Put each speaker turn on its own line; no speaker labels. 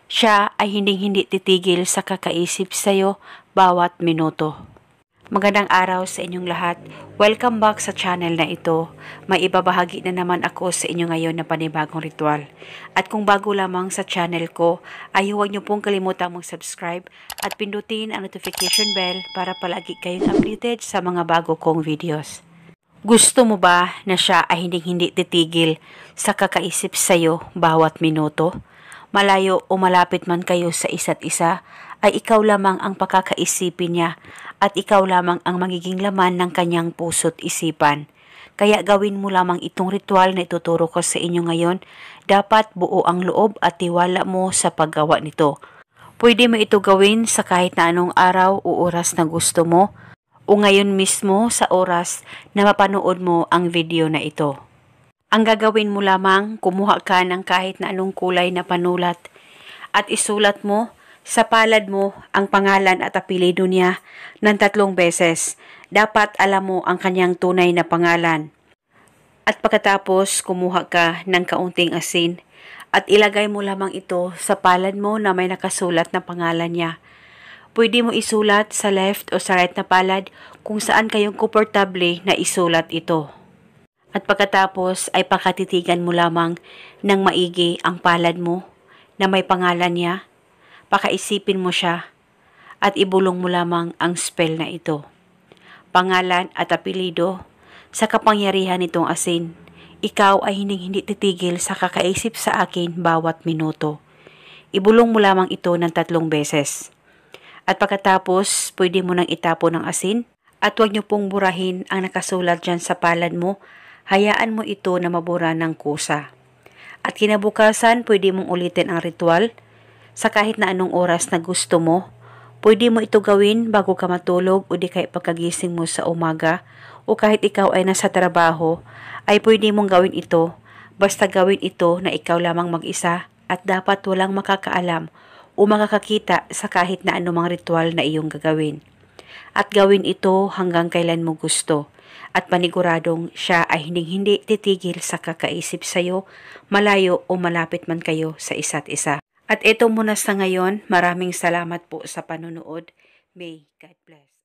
Siya ay hindi titigil sa kakaisip sa'yo bawat minuto. Magandang araw sa inyong lahat. Welcome back sa channel na ito. May ibabahagi na naman ako sa inyo ngayon na panibagong ritual. At kung bago lamang sa channel ko, ay huwag niyo pong kalimutang mag-subscribe at pindutin ang notification bell para palagi kayong updated sa mga bago kong videos. Gusto mo ba na siya ay hindi titigil sa kakaisip sa'yo bawat minuto? Malayo o malapit man kayo sa isa't isa, ay ikaw lamang ang pakakaisipin niya at ikaw lamang ang magiging laman ng kanyang puso't isipan. Kaya gawin mo lamang itong ritual na ituturo ko sa inyo ngayon. Dapat buo ang loob at tiwala mo sa paggawa nito. Pwede mo ito gawin sa kahit na anong araw o oras na gusto mo o ngayon mismo sa oras na mapanood mo ang video na ito. Ang gagawin mo lamang, kumuha ka ng kahit na anong kulay na panulat at isulat mo sa palad mo ang pangalan at apelyido niya ng 3 beses. Dapat alam mo ang kanyang tunay na pangalan. At pagkatapos, kumuha ka ng kaunting asin at ilagay mo lamang ito sa palad mo na may nakasulat na pangalan niya. Pwede mo isulat sa left o sa right na palad kung saan kayong komportable na isulat ito. At pagkatapos ay pakatitigan mo lamang ng maigi ang palad mo na may pangalan niya. Pakaisipin mo siya at ibulong mo lamang ang spell na ito. Pangalan at apelyido, sa kapangyarihan nitong asin, ikaw ay hindi titigil sa kakaisip sa akin bawat minuto. Ibulong mo lamang ito ng 3 beses. At pagkatapos, pwede mo nang itapon ng asin at huwag niyo pong burahin ang nakasulat dyan sa palad mo. Hayaan mo ito na mabura ng kusa. At kinabukasan, pwede mong ulitin ang ritual sa kahit na anong oras na gusto mo. Pwede mo ito gawin bago ka matulog o di kahit pagkagising mo sa umaga o kahit ikaw ay nasa trabaho, ay pwede mong gawin ito. Basta gawin ito na ikaw lamang mag-isa at dapat walang makakaalam o makakakita sa kahit na anumang ritual na iyong gagawin. At gawin ito hanggang kailan mo gusto. At paniguradong siya ay hindi titigil sa kakaisip sa'yo, malayo o malapit man kayo sa isa't isa. At ito muna sa ngayon, maraming salamat po sa panonood. May God bless.